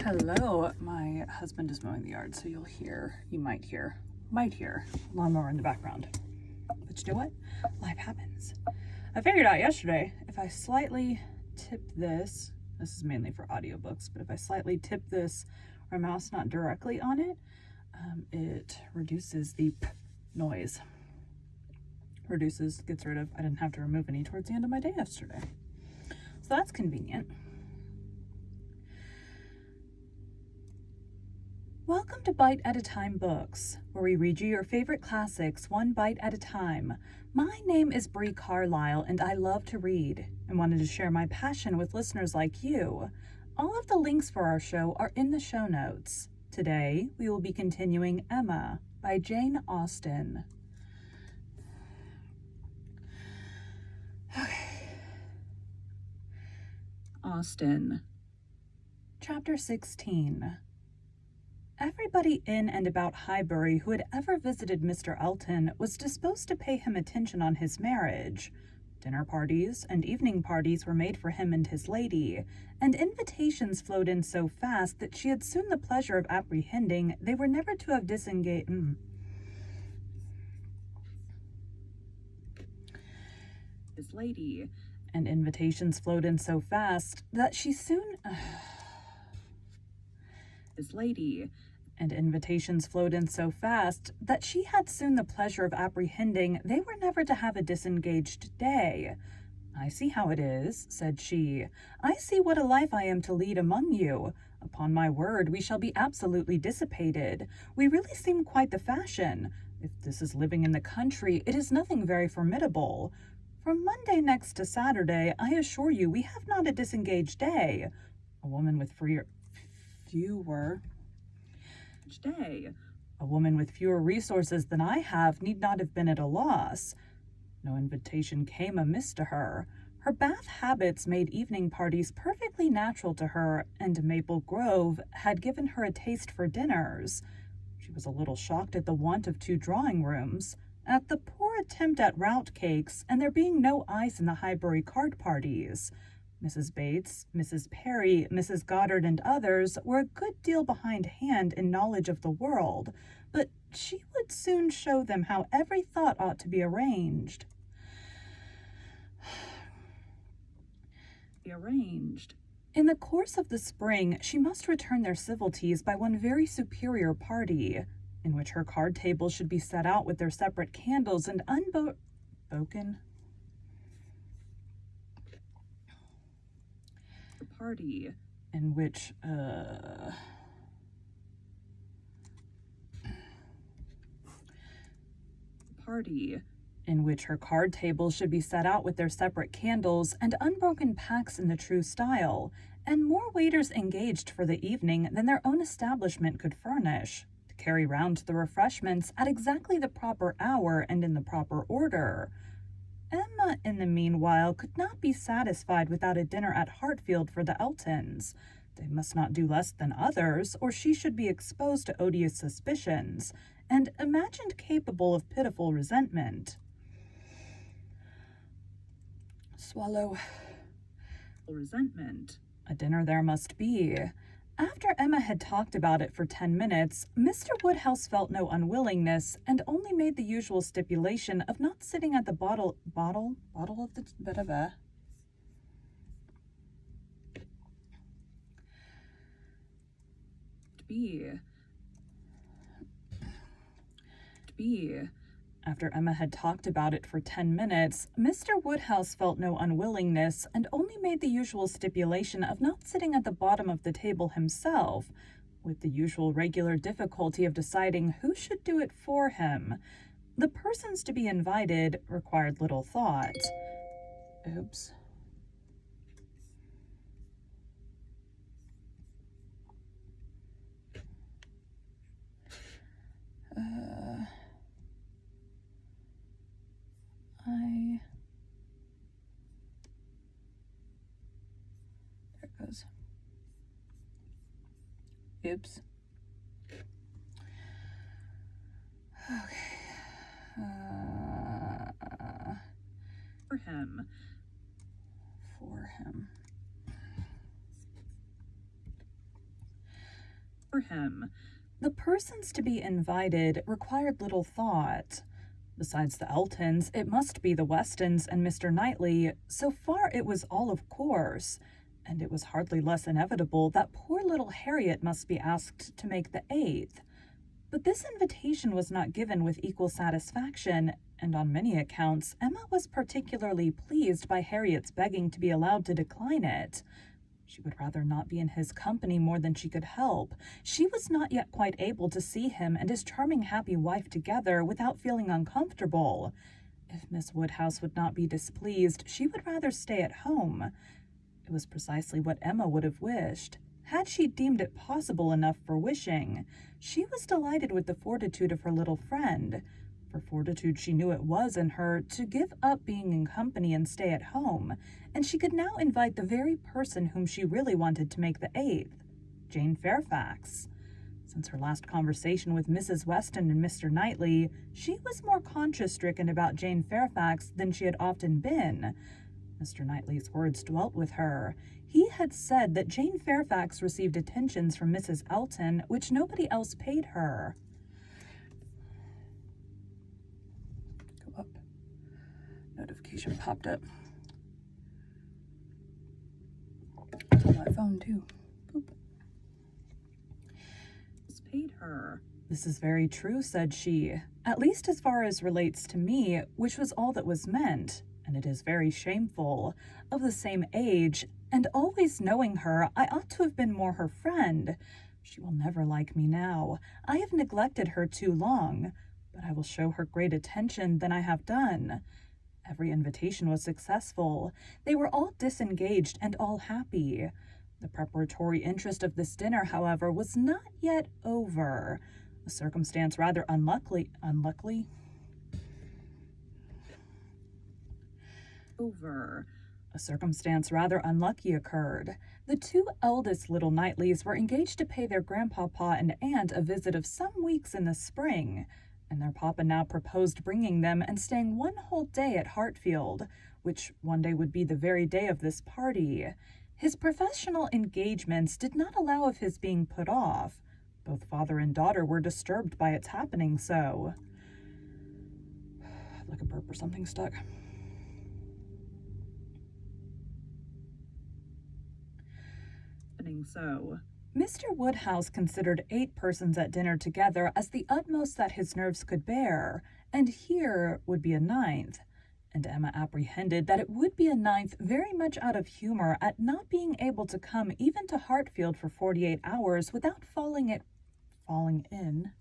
Hello, my husband is mowing the yard, so you might hear lawnmower in the background. But you know what? Life happens. I figured out yesterday, if I slightly tip this is mainly for audiobooks, but if I slightly tip this or mouse not directly on it, it reduces the noise. Gets rid of, I didn't have to remove any towards the end of my day yesterday. So that's convenient. Welcome to Bite at a Time Books, where we read you your favorite classics one bite at a time. My name is Bree Carlisle, and I love to read and wanted to share my passion with listeners like you. All of the links for our show are in the show notes. Today, we will be continuing Emma by Jane Austen. Okay. Austen. Chapter 16. Everybody in and about Highbury who had ever visited Mr. Elton was disposed to pay him attention on his marriage. Dinner parties and evening parties were made for him and his lady, and invitations flowed in so fast that she had soon the pleasure of apprehending they were never to have disengaged. His lady, and invitations flowed in so fast that she soon. His lady. And invitations flowed in so fast that she had soon the pleasure of apprehending they were never to have a disengaged day. "I see how it is," said she. "I see what a life I am to lead among you. Upon my word, we shall be absolutely dissipated. We really seem quite the fashion. If this is living in the country, it is nothing very formidable. From Monday next to Saturday, I assure you we have not a disengaged day. A woman with fewer resources than I have need not have been at a loss." No invitation came amiss to her. Her Bath habits made evening parties perfectly natural to her, and Maple Grove had given her a taste for dinners. She was a little shocked at the want of 2 drawing rooms, at the poor attempt at rout cakes, and there being no ice in the Highbury card parties. Mrs. Bates, Mrs. Perry, Mrs. Goddard, and others were a good deal behindhand in knowledge of the world, but she would soon show them how every thought ought to be arranged. In the course of the spring, she must return their civilities by one very superior party, in which her card table should be set out with their separate candles and party in which her card table should be set out with their separate candles and unbroken packs in the true style, and more waiters engaged for the evening than their own establishment could furnish, to carry round the refreshments at exactly the proper hour and in the proper order. Emma, in the meanwhile, could not be satisfied without a dinner at Hartfield for the Eltons. They must not do less than others, or she should be exposed to odious suspicions, and imagined capable of pitiful resentment. A dinner there must be. After Emma had talked about it for 10 minutes, Mr. Woodhouse felt no unwillingness, and only made the usual stipulation of not sitting at the bottle of the After Emma had talked about it for 10 minutes, Mr. Woodhouse felt no unwillingness, and only made the usual stipulation of not sitting at the bottom of the table himself, with the usual regular difficulty of deciding who should do it for him. The persons to be invited required little thought. Oops. There it goes. Oops. Okay. For him. for him. The persons to be invited required little thought. Besides the Eltons, it must be the Westons and Mr. Knightley. So far it was all of course, and it was hardly less inevitable that poor little Harriet must be asked to make the 8th. But this invitation was not given with equal satisfaction, and on many accounts Emma was particularly pleased by Harriet's begging to be allowed to decline it. She would rather not be in his company more than she could help. She was not yet quite able to see him and his charming happy wife together without feeling uncomfortable. If Miss Woodhouse would not be displeased, she would rather stay at home. It was precisely what Emma would have wished, had she deemed it possible enough for wishing. She was delighted with the fortitude of her little friend. For fortitude she knew it was in her to give up being in company and stay at home, and she could now invite the very person whom she really wanted to make the 8th, Jane Fairfax. Since her last conversation with Mrs. Weston and Mr. Knightley, she was more conscience-stricken about Jane Fairfax than she had often been. Mr. Knightley's words dwelt with her. He had said that Jane Fairfax received attentions from Mrs. Elton which nobody else paid her. Go up. Notification popped up. It's on my phone too. Boop. Paid her. This is very true, said she, at least as far as relates to me, which was all that was meant, and it is very shameful. Of the same age, and always knowing her, I ought to have been more her friend. She will never like me now. I have neglected her too long, but I will show her great attention than I have done. Every invitation was successful. They were all disengaged and all happy. The preparatory interest of this dinner, however, was not yet over. A circumstance rather unlucky occurred. The 2 eldest little Knightleys were engaged to pay their grandpapa and aunt a visit of some weeks in the spring, and their papa now proposed bringing them and staying 1 whole day at Hartfield, which one day would be the very day of this party. His professional engagements did not allow of his being put off. Both father and daughter were disturbed by its happening so. Like a burp or something stuck. Mr. Woodhouse considered 8 persons at dinner together as the utmost that his nerves could bear, and here would be a 9th. And Emma apprehended that it would be a 9th very much out of humor at not being able to come even to Hartfield for 48 hours without falling in.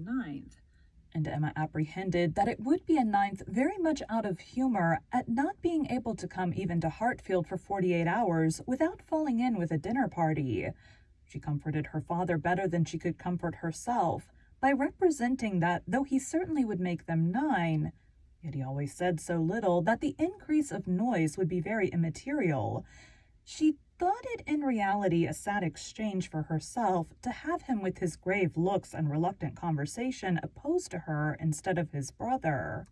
9th. And Emma apprehended that it would be a 9th very much out of humor at not being able to come even to Hartfield for 48 hours without falling in with a dinner party. She comforted her father better than she could comfort herself, by representing that, though he certainly would make them 9, yet he always said so little that the increase of noise would be very immaterial. She thought it in reality a sad exchange for herself to have him with his grave looks and reluctant conversation opposed to her instead of his brother.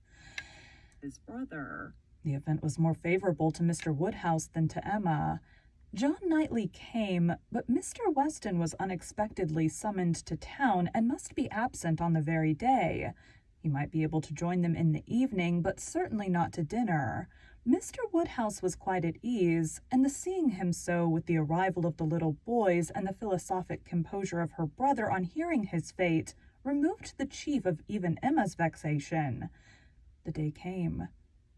The event was more favorable to Mr. Woodhouse than to Emma. John Knightley came, but Mr. Weston was unexpectedly summoned to town and must be absent on the very day. He might be able to join them in the evening, but certainly not to dinner. Mr. Woodhouse was quite at ease, and the seeing him so with the arrival of the little boys and the philosophic composure of her brother on hearing his fate removed the chief of even Emma's vexation. The day came.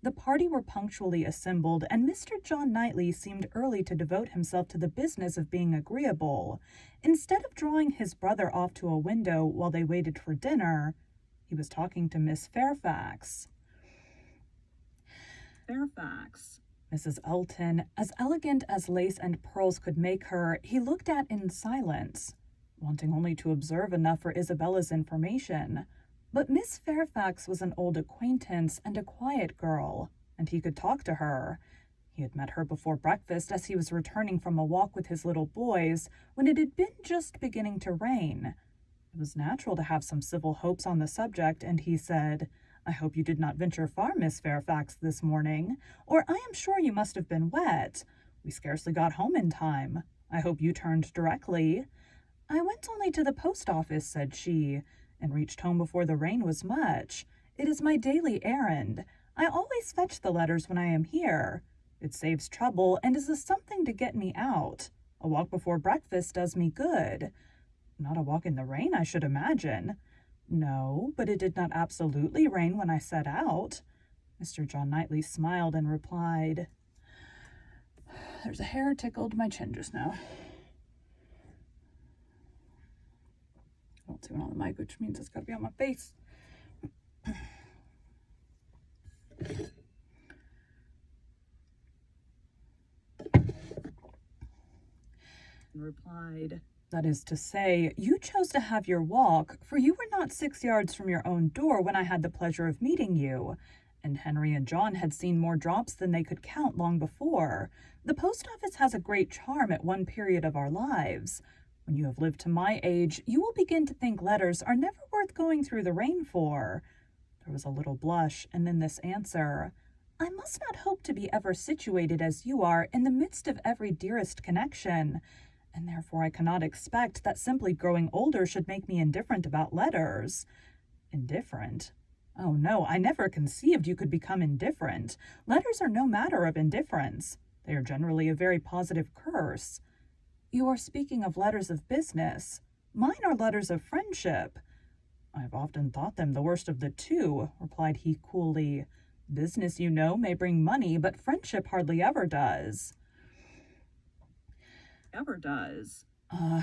The party were punctually assembled, and Mr. John Knightley seemed early to devote himself to the business of being agreeable. Instead of drawing his brother off to a window while they waited for dinner, he was talking to Miss Fairfax. Mrs. Elton, as elegant as lace and pearls could make her, he looked at in silence, wanting only to observe enough for Isabella's information. But Miss Fairfax was an old acquaintance and a quiet girl, and he could talk to her. He had met her before breakfast as he was returning from a walk with his little boys, when it had been just beginning to rain. It was natural to have some civil hopes on the subject, and he said, I hope you did not venture far, Miss Fairfax, this morning, or I am sure you must have been wet. We scarcely got home in time. I hope you turned directly. I went only to the post office, said she, and reached home before the rain was much. It is my daily errand. I always fetch the letters when I am here. It saves trouble and is a something to get me out. A walk before breakfast does me good. Not a walk in the rain, I should imagine. No, but it did not absolutely rain when I set out. Mr. John Knightley smiled and replied, There's a hair tickled my chin just now. I don't see one on the mic, which means it's got to be on my face. And replied, That is to say, you chose to have your walk, for you were not 6 yards from your own door when I had the pleasure of meeting you. And Henry and John had seen more drops than they could count long before. The post office has a great charm at one period of our lives. When you have lived to my age, you will begin to think letters are never worth going through the rain for. There was a little blush, and then this answer. I must not hope to be ever situated as you are in the midst of every dearest connection, and therefore I cannot expect that simply growing older should make me indifferent about letters. Indifferent? Oh no, I never conceived you could become indifferent. Letters are no matter of indifference. They are generally a very positive curse. You are speaking of letters of business. Mine are letters of friendship. I have often thought them the worst of the two, replied he coolly. Business, you know, may bring money, but friendship hardly ever does. Ever does.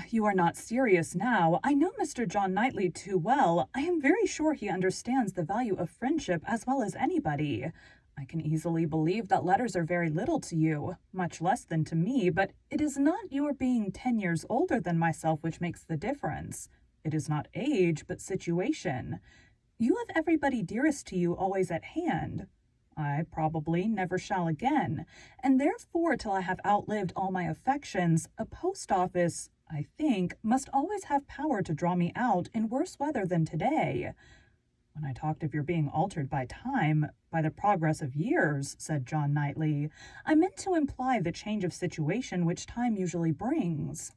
You are not serious now. I know Mr. John Knightley too well. I am very sure he understands the value of friendship as well as anybody. I can easily believe that letters are very little to you, much less than to me, but it is not your being 10 years older than myself which makes the difference. It is not age, but situation. You have everybody dearest to you always at hand. I probably never shall again, and therefore till I have outlived all my affections, a post office, I think, must always have power to draw me out in worse weather than today. When I talked of your being altered by time, by the progress of years, said John Knightley, I meant to imply the change of situation which time usually brings.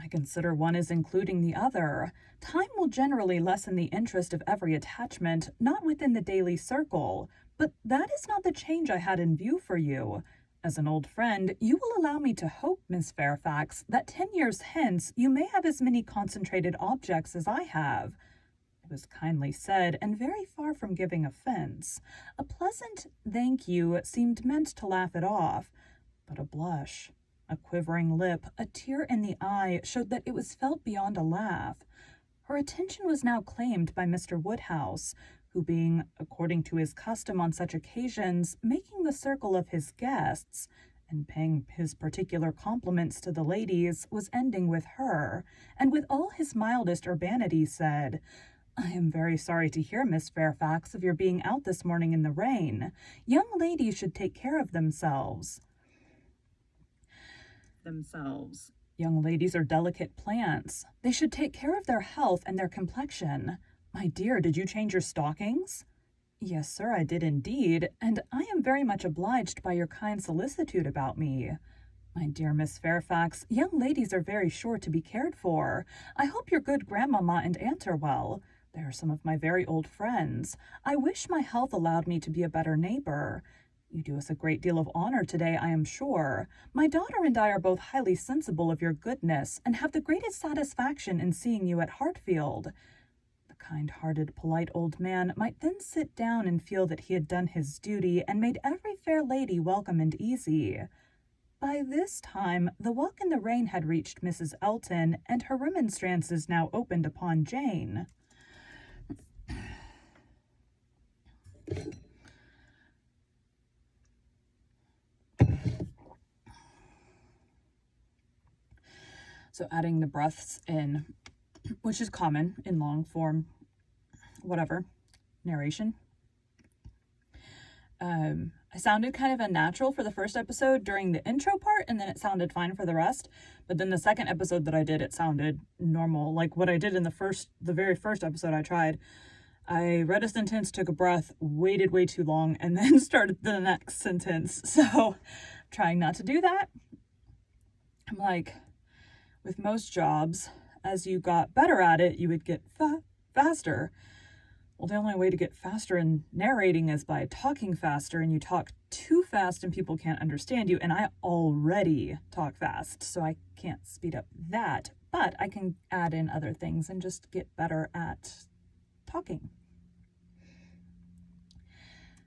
I consider one as including the other. Time will generally lessen the interest of every attachment, not within the daily circle, but that is not the change I had in view for you. As an old friend, you will allow me to hope, Miss Fairfax, that 10 years hence you may have as many concentrated objects as I have. It was kindly said, and very far from giving offense. A pleasant thank you seemed meant to laugh it off, but a blush, a quivering lip, a tear in the eye showed that it was felt beyond a laugh. Her attention was now claimed by Mr. Woodhouse, who being, according to his custom on such occasions, making the circle of his guests, and paying his particular compliments to the ladies, was ending with her, and with all his mildest urbanity said, I am very sorry to hear, Miss Fairfax, of your being out this morning in the rain. Young ladies should take care of themselves. Young ladies are delicate plants. They should take care of their health and their complexion. My dear, did you change your stockings? Yes, sir, I did indeed, and I am very much obliged by your kind solicitude about me. My dear Miss Fairfax, young ladies are very sure to be cared for. I hope your good grandmamma and aunt are well. They are some of my very old friends. I wish my health allowed me to be a better neighbor. You do us a great deal of honor today, I am sure. My daughter and I are both highly sensible of your goodness, and have the greatest satisfaction in seeing you at Hartfield. The kind-hearted, polite old man might then sit down and feel that he had done his duty, and made every fair lady welcome and easy. By this time, the walk in the rain had reached Mrs. Elton, and her remonstrances now opened upon Jane. So adding the breaths in, which is common in long form, whatever, narration. I sounded kind of unnatural for the first episode during the intro part, and then it sounded fine for the rest. But then the second episode that I did, it sounded normal. Like what I did in the very first episode I tried. I read a sentence, took a breath, waited way too long, and then started the next sentence. So, trying not to do that. I'm like, with most jobs, as you got better at it, you would get faster. Well, the only way to get faster in narrating is by talking faster, and you talk too fast and people can't understand you, and I already talk fast, so I can't speed up that, but I can add in other things and just get better at talking.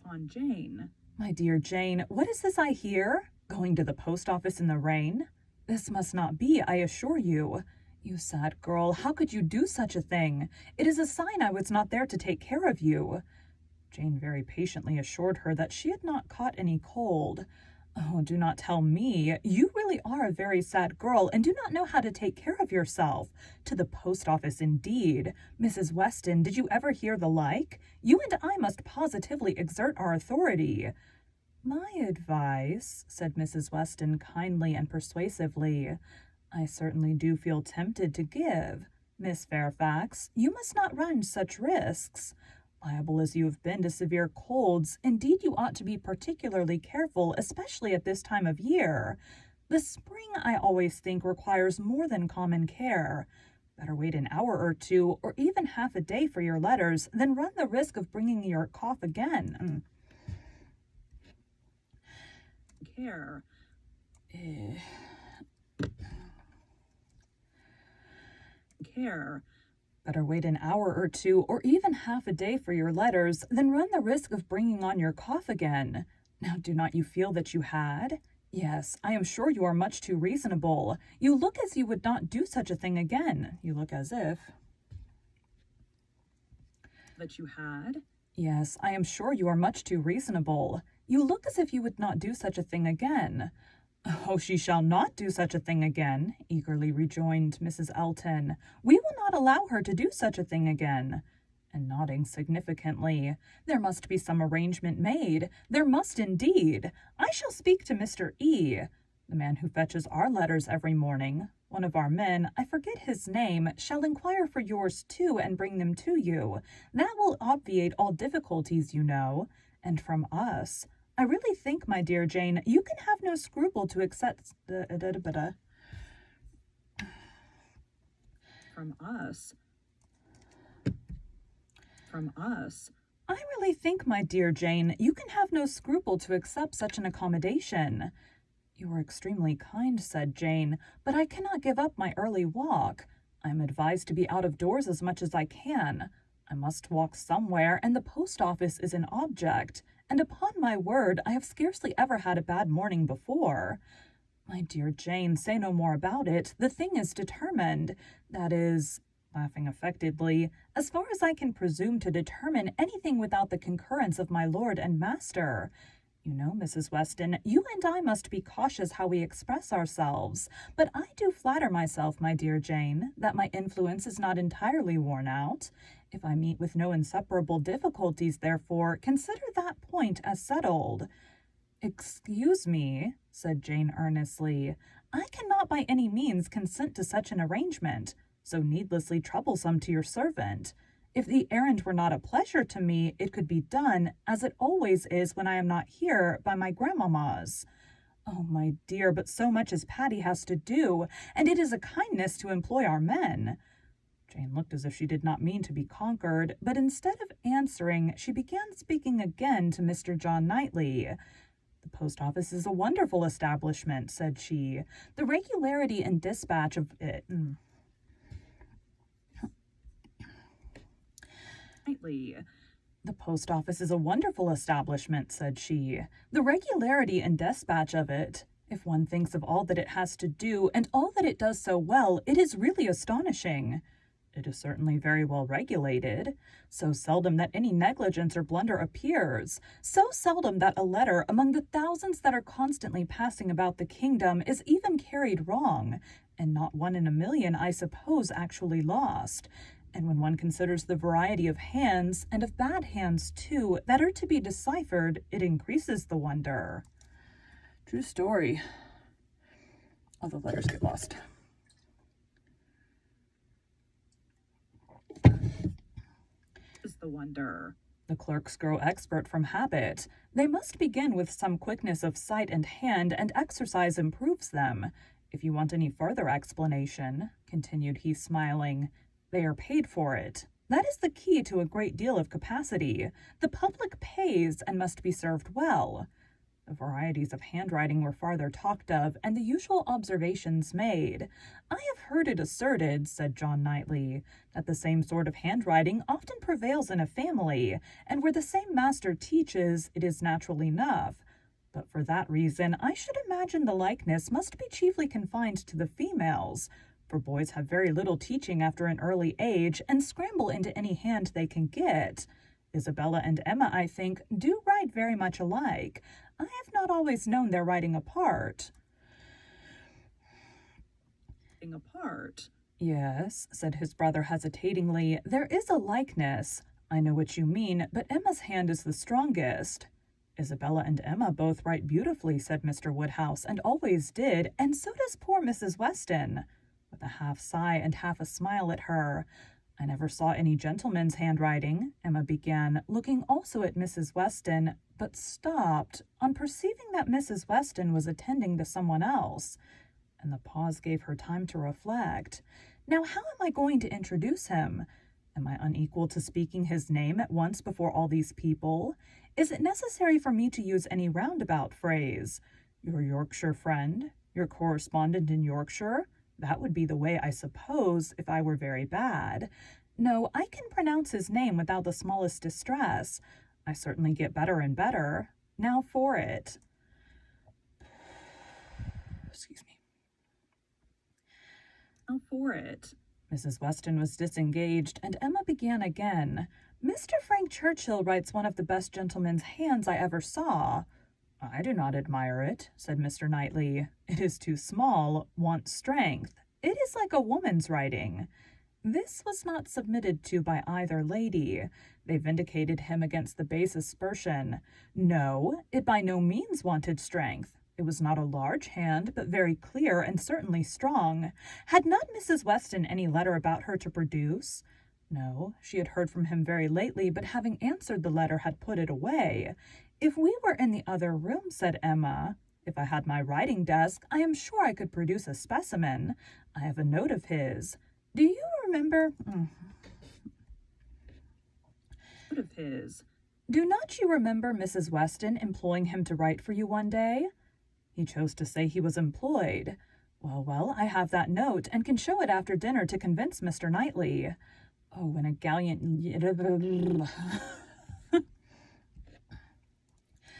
On Jane. My dear Jane, what is this I hear? Going to the post office in the rain? This must not be, I assure you. You sad girl, how could you do such a thing? It is a sign I was not there to take care of you. Jane very patiently assured her that she had not caught any cold. Oh, do not tell me. You really are a very sad girl and do not know how to take care of yourself. To the post office, indeed. Mrs. Weston, did you ever hear the like? You and I must positively exert our authority. My advice, said Mrs. Weston kindly and persuasively, I certainly do feel tempted to give. Miss Fairfax, you must not run such risks. Liable as you have been to severe colds, indeed you ought to be particularly careful, especially at this time of year. The spring, I always think, requires more than common care. Better wait an hour or two, or even half a day for your letters, than run the risk of bringing your cough again. Care. Care. Better wait an hour or two, or even half a day for your letters, than run the risk of bringing on your cough again. Now, do not you feel that you had? Yes, I am sure you are much too reasonable. You look as you would not do such a thing again. You look as if. That you had? Yes, I am sure you are much too reasonable. You look as if you would not do such a thing again. Oh, she shall not do such a thing again, eagerly rejoined Mrs. Elton. We will not allow her to do such a thing again. And nodding significantly, there must be some arrangement made. There must indeed. I shall speak to Mr. E., the man who fetches our letters every morning. One of our men, I forget his name, shall inquire for yours too and bring them to you. That will obviate all difficulties, you know. And from us, I really think, my dear Jane, you can have no scruple to accept From us. From us. I really think, my dear Jane, you can have no scruple to accept such an accommodation. You are extremely kind, said Jane, but I cannot give up my early walk. I am advised to be out of doors as much as I can. I must walk somewhere, and the post office is an object. And upon my word, I have scarcely ever had a bad morning before. My dear Jane, say no more about it. The thing is determined. That is, laughing affectedly, as far as I can presume to determine anything without the concurrence of my lord and master. You know, Mrs. Weston, you and I must be cautious how we express ourselves, but I do flatter myself, my dear Jane, that my influence is not entirely worn out. If I meet with no insuperable difficulties, therefore, consider that point as settled. Excuse me, said Jane earnestly, I cannot by any means consent to such an arrangement, so needlessly troublesome to your servant. If the errand were not a pleasure to me, it could be done, as it always is when I am not here, by my grandmamma's. Oh, my dear, but so much as Patty has to do, and it is a kindness to employ our men. Jane looked as if she did not mean to be conquered, but instead of answering, she began speaking again to Mr. John Knightley. The post office is a wonderful establishment, said she. The regularity and dispatch of it... Knightley. The post office is a wonderful establishment, said she. The regularity and dispatch of it, if one thinks of all that it has to do and all that it does so well, it is really astonishing. It is certainly very well regulated. So seldom that any negligence or blunder appears. So seldom that a letter among the thousands that are constantly passing about the kingdom is even carried wrong, and not one in a million, I suppose, actually lost. And when one considers the variety of hands, and of bad hands too, that are to be deciphered, it increases the wonder. True story. All the letters get lost. Is the wonder. The clerks grow expert from habit. They must begin with some quickness of sight and hand, and exercise improves them. If you want any further explanation, continued he, smiling, they are paid for it. That is the key to a great deal of capacity. The public pays and must be served well. The varieties of handwriting were farther talked of, and the usual observations made. I have heard it asserted, said John Knightley, that the same sort of handwriting often prevails in a family, and where the same master teaches, it is natural enough. But for that reason, I should imagine the likeness must be chiefly confined to the females, for boys have very little teaching after an early age, and scramble into any hand they can get. Isabella and Emma, I think, do write very much alike. I have not always known their writing apart. Apart? Yes, said his brother hesitatingly. There is a likeness. I know what you mean, but Emma's hand is the strongest. Isabella and Emma both write beautifully, said Mr. Woodhouse, and always did, and so does poor Mrs. Weston, with a half sigh and half a smile at her. I never saw any gentleman's handwriting, Emma began, looking also at Mrs. Weston, but stopped on perceiving that Mrs. Weston was attending to someone else, and the pause gave her time to reflect. Now, how am I going to introduce him? Am I unequal to speaking his name at once before all these people? Is it necessary for me to use any roundabout phrase? Your Yorkshire friend? Your correspondent in Yorkshire? That would be the way, I suppose, if I were very bad. No, I can pronounce his name without the smallest distress. I certainly get better and better. Now for it. Excuse me. Now for it. Mrs. Weston was disengaged, and Emma began again. Mr. Frank Churchill writes one of the best gentleman's hands I ever saw. I do not admire it, said Mr. Knightley. It is too small, wants strength. It is like a woman's writing. This was not submitted to by either lady. They vindicated him against the base aspersion. No, it by no means wanted strength. It was not a large hand, but very clear and certainly strong. Had not Mrs. Weston any letter about her to produce? No, she had heard from him very lately, but having answered the letter had put it away. If we were in the other room, said Emma, if I had my writing desk, I am sure I could produce a specimen. I have a note of his. Do you remember? Note of his. Do not you remember Mrs. Weston employing him to write for you one day? He chose to say he was employed. Well, I have that note, and can show it after dinner to convince Mr. Knightley. Oh, when a gallant...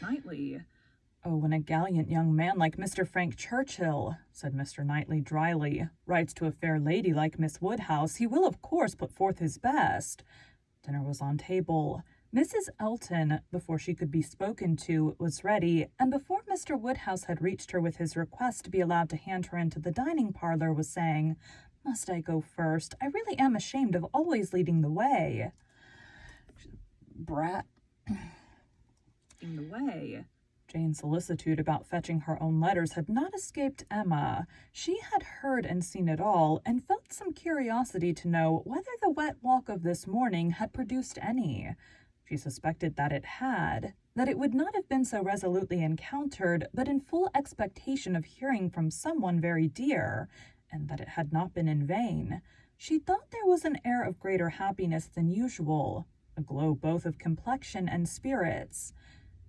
Knightley. Oh, when a gallant young man like Mr. Frank Churchill, said Mr. Knightley dryly, writes to a fair lady like Miss Woodhouse, he will of course put forth his best. Dinner was on table. Mrs. Elton, before she could be spoken to, was ready, and before Mr. Woodhouse had reached her with his request to be allowed to hand her into the dining parlor, was saying, Must I go first? I really am ashamed of always leading the way. Brat. Leading the way. Jane's solicitude about fetching her own letters had not escaped Emma. She had heard and seen it all, and felt some curiosity to know whether the wet walk of this morning had produced any. She suspected that it had, that it would not have been so resolutely encountered, but in full expectation of hearing from someone very dear, and that it had not been in vain. She thought there was an air of greater happiness than usual, a glow both of complexion and spirits.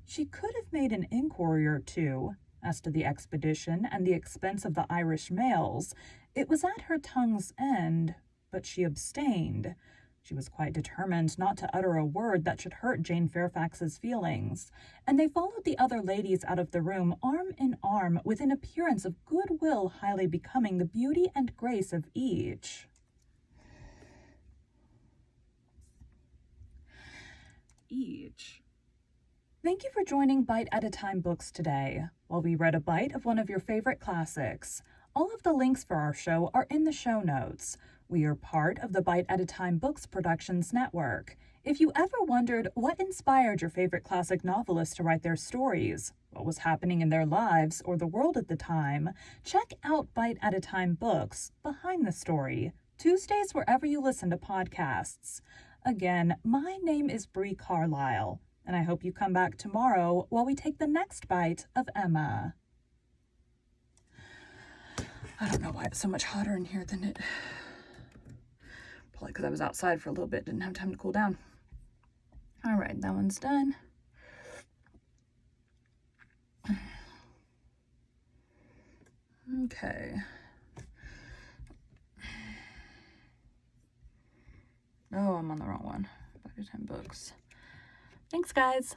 She could have made an inquiry or two as to the expedition and the expense of the Irish mails. It was at her tongue's end, but she abstained. She was quite determined not to utter a word that should hurt Jane Fairfax's feelings, and they followed the other ladies out of the room arm in arm with an appearance of goodwill highly becoming the beauty and grace of each. Thank you for joining Bite at a Time Books today, while we read a bite of one of your favorite classics. All of the links for our show are in the show notes. We are part of the Bite at a Time Books Productions Network. If you ever wondered what inspired your favorite classic novelists to write their stories, what was happening in their lives or the world at the time, check out Bite at a Time Books Behind the Story, Tuesdays wherever you listen to podcasts. Again, my name is Bree Carlisle, and I hope you come back tomorrow while we take the next bite of Emma. I don't know why it's so much hotter in here than it... Probably because I was outside for a little bit, didn't have time to cool down. All right, that one's done. Okay. Oh, I'm on the wrong one. Bite at a Time Books. Thanks, guys.